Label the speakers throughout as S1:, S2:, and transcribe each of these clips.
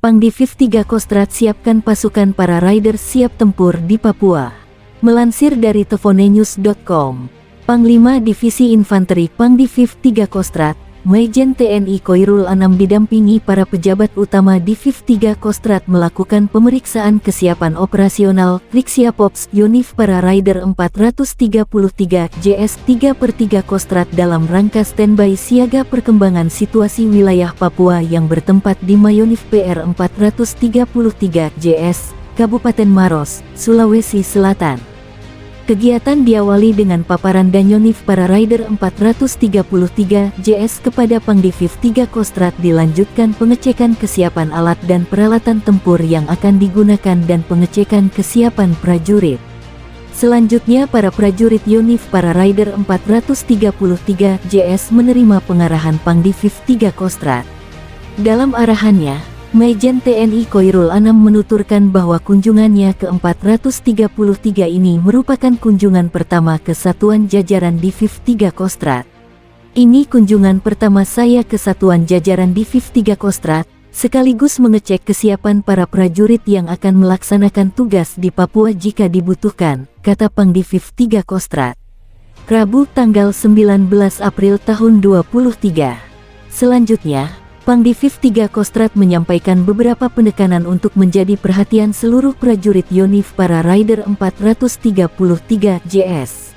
S1: Pangdiviv 3 Kostrad siapkan pasukan para Riders siap tempur di Papua. Melansir dari tefonenews.com, Panglima Divisi Infanteri Pangdiviv 3 Kostrad, Majen TNI Koirul Anam didampingi para pejabat utama Diviv 3 Kostrad melakukan pemeriksaan kesiapan operasional Riksiapops Yonif para Rider 433 JS 3/3 Kostrad dalam rangka standby siaga perkembangan situasi wilayah Papua yang bertempat di Mayonif PR 433 JS, Kabupaten Maros, Sulawesi Selatan. Kegiatan diawali dengan paparan Danionif para Rider 433 JS kepada Pangdiviv 3 Kostrad, dilanjutkan pengecekan kesiapan alat dan peralatan tempur yang akan digunakan dan pengecekan kesiapan prajurit. Selanjutnya para prajurit Yonif para Rider 433 JS menerima pengarahan Pangdiviv 3 Kostrad. Dalam arahannya, Majen TNI Koirul Anam menuturkan bahwa kunjungannya ke 433 ini merupakan kunjungan pertama ke satuan jajaran Diviv 3 Kostrad. Ini kunjungan pertama saya ke satuan jajaran Diviv 3 Kostrad, sekaligus mengecek kesiapan para prajurit yang akan melaksanakan tugas di Papua jika dibutuhkan, kata Pangdiviv 3 Kostrad. Rabu tanggal 19 April tahun 2023. Selanjutnya, Pangdiviv 3 Kostrad menyampaikan beberapa penekanan untuk menjadi perhatian seluruh prajurit Yonif para Rider 433 JS.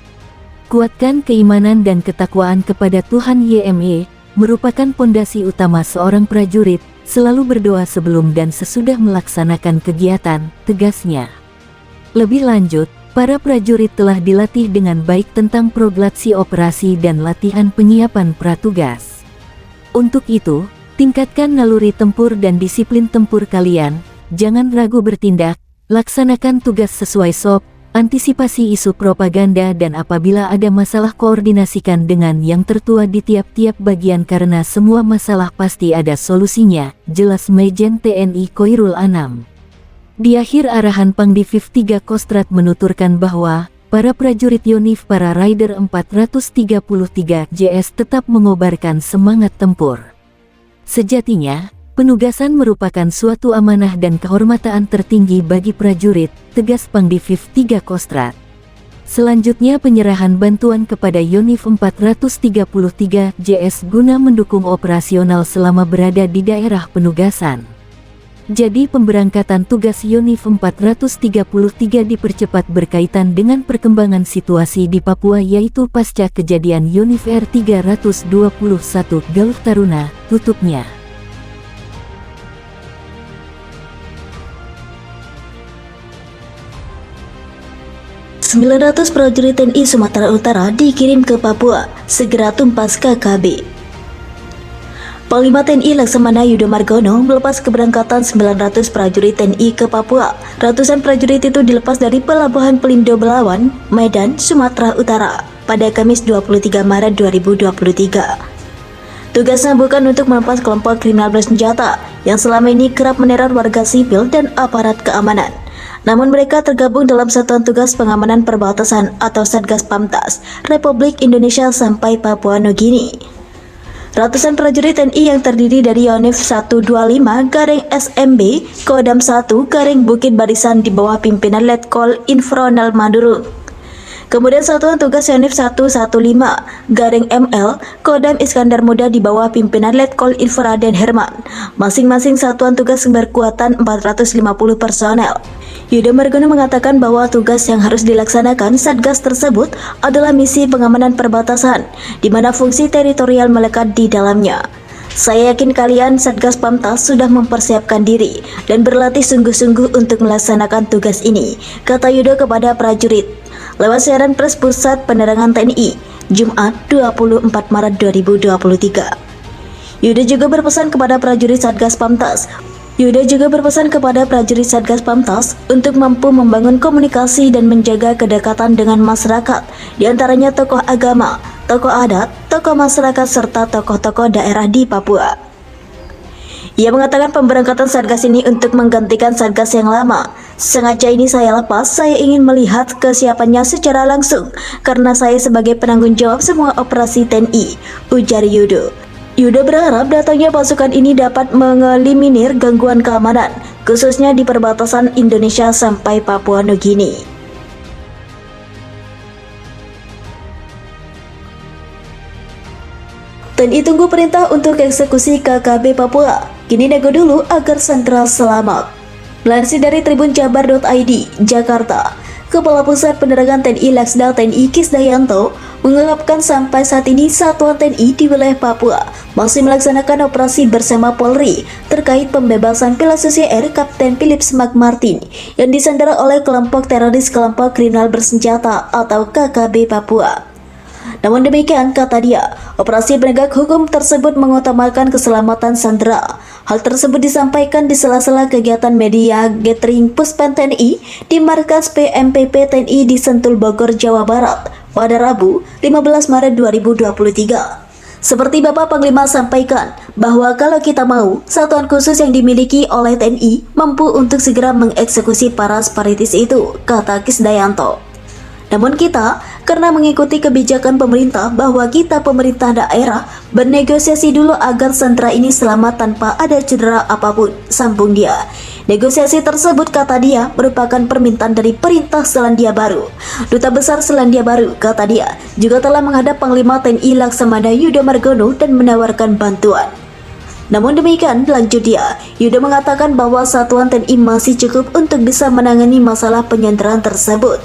S1: Kuatkan keimanan dan ketakwaan kepada Tuhan YME, merupakan pondasi utama seorang prajurit, selalu berdoa sebelum dan sesudah melaksanakan kegiatan, tegasnya. Lebih lanjut, para prajurit telah dilatih dengan baik tentang progresi operasi dan latihan penyiapan pratugas. Untuk itu, tingkatkan naluri tempur dan disiplin tempur kalian, jangan ragu bertindak, laksanakan tugas sesuai SOP, antisipasi isu propaganda dan apabila ada masalah koordinasikan dengan yang tertua di tiap-tiap bagian karena semua masalah pasti ada solusinya, jelas Majen TNI Koirul Anam. Di akhir arahan Pangdiviv 3 Kostrad menuturkan bahwa para prajurit Yonif para Rider 433 JS tetap mengobarkan semangat tempur. Sejatinya, penugasan merupakan suatu amanah dan kehormataan tertinggi bagi prajurit, tegas Pangdiviv 3 Kostrad. Selanjutnya penyerahan bantuan kepada Yonif 433 JS guna mendukung operasional selama berada di daerah penugasan. Jadi pemberangkatan tugas Yonif 433 dipercepat berkaitan dengan perkembangan situasi di Papua yaitu pasca kejadian Yonif R321 Galuh Taruna, tutupnya.
S2: "900 prajurit TNI Sumatera Utara dikirim ke Papua, segera tumpas KKB." Panglima TNI Laksamana Yudo Margono melepas keberangkatan 900 prajurit TNI ke Papua. Ratusan prajurit itu dilepas dari Pelabuhan Pelindo Belawan, Medan, Sumatera Utara pada Kamis 23 Maret 2023. Tugasnya bukan untuk melepas kelompok kriminal bersenjata yang selama ini kerap meneror warga sipil dan aparat keamanan. Namun mereka tergabung dalam Satuan Tugas Pengamanan Perbatasan atau Satgas Pamtas Republik Indonesia sampai Papua Nugini. Ratusan prajurit TNI yang terdiri dari Yonif 125 garing SMB Kodam 1 garing Bukit Barisan di bawah pimpinan Letkol Infronal Madurung. Kemudian Satuan Tugas Yonif 115 garing ML Kodam Iskandar Muda di bawah pimpinan Letkol Infraden Herman. Masing-masing satuan tugas berkuatan 450 personel. Yudo Margono mengatakan bahwa tugas yang harus dilaksanakan Satgas tersebut adalah misi pengamanan perbatasan, di mana fungsi teritorial melekat di dalamnya. "Saya yakin kalian Satgas Pamtas sudah mempersiapkan diri dan berlatih sungguh-sungguh untuk melaksanakan tugas ini," kata Yudo kepada prajurit lewat siaran pers Pusat Penerangan TNI, Jumat 24 Maret 2023. Yudo juga berpesan kepada prajurit Satgas Pamtas untuk mampu membangun komunikasi dan menjaga kedekatan dengan masyarakat, diantaranya tokoh agama, tokoh adat, tokoh masyarakat, serta tokoh-tokoh daerah di Papua. Ia mengatakan pemberangkatan Satgas ini untuk menggantikan Satgas yang lama. "Sengaja ini saya lepas, saya ingin melihat kesiapannya secara langsung, karena saya sebagai penanggung jawab semua operasi TNI," ujar Yudo. Yuda berharap datangnya pasukan ini dapat mengeliminir gangguan keamanan, khususnya di perbatasan Indonesia sampai Papua Nugini. TNI tunggu perintah untuk eksekusi KKB Papua. Kini nego dulu agar sandera selamat. Melansir dari tribunjabar.id, Jakarta, Kepala Pusat Penerangan TNI Laksda TNI Kisdayanto mengungkapkan sampai saat ini satuan TNI di wilayah Papua masih melaksanakan operasi bersama Polri terkait pembebasan pilot Susi Air Kapten Philips McMartin yang disandera oleh kelompok teroris kelompok kriminal bersenjata atau KKB Papua. Namun demikian, kata dia, operasi penegak hukum tersebut mengutamakan keselamatan sandera. Hal tersebut disampaikan di sela-sela kegiatan media gathering Puspen TNI di markas PMPP TNI di Sentul, Bogor, Jawa Barat pada Rabu 15 Maret 2023. Seperti Bapak Panglima sampaikan, bahwa kalau kita mau, satuan khusus yang dimiliki oleh TNI mampu untuk segera mengeksekusi para separatis itu, kata Kisdayanto. Namun kita, karena mengikuti kebijakan pemerintah bahwa kita pemerintah daerah bernegosiasi dulu agar sandera ini selamat tanpa ada cedera apapun, sambung dia. Negosiasi tersebut, kata dia, merupakan permintaan dari perintah Selandia Baru. Duta Besar Selandia Baru, kata dia, juga telah menghadap Panglima TNI Laksamana Yudo Margono dan menawarkan bantuan. Namun demikian, lanjut dia, Yudo mengatakan bahwa satuan TNI masih cukup untuk bisa menangani masalah penyanderaan tersebut.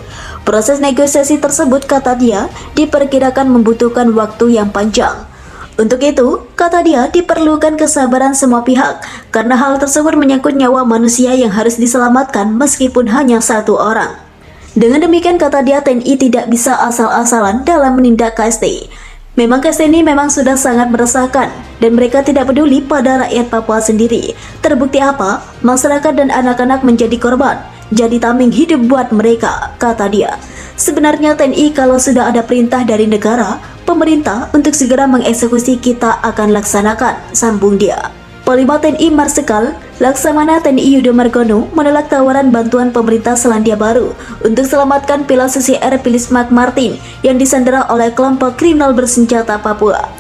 S2: Proses negosiasi tersebut, kata dia, diperkirakan membutuhkan waktu yang panjang. Untuk itu, kata dia, diperlukan kesabaran semua pihak, karena hal tersebut menyangkut nyawa manusia yang harus diselamatkan meskipun hanya satu orang. Dengan demikian, kata dia, TNI tidak bisa asal-asalan dalam menindak KST. Memang KST ini memang sudah sangat meresahkan, dan mereka tidak peduli pada rakyat Papua sendiri. Terbukti apa? Masyarakat dan anak-anak menjadi korban. Jadi tameng hidup buat mereka, kata dia. Sebenarnya TNI kalau sudah ada perintah dari negara, pemerintah untuk segera mengeksekusi kita akan laksanakan, sambung dia. Panglima TNI Marsikal Laksamana TNI Yudo Margono menolak tawaran bantuan pemerintah Selandia Baru untuk selamatkan pilot Susi Air Philips McMartin yang disandera oleh kelompok kriminal bersenjata Papua.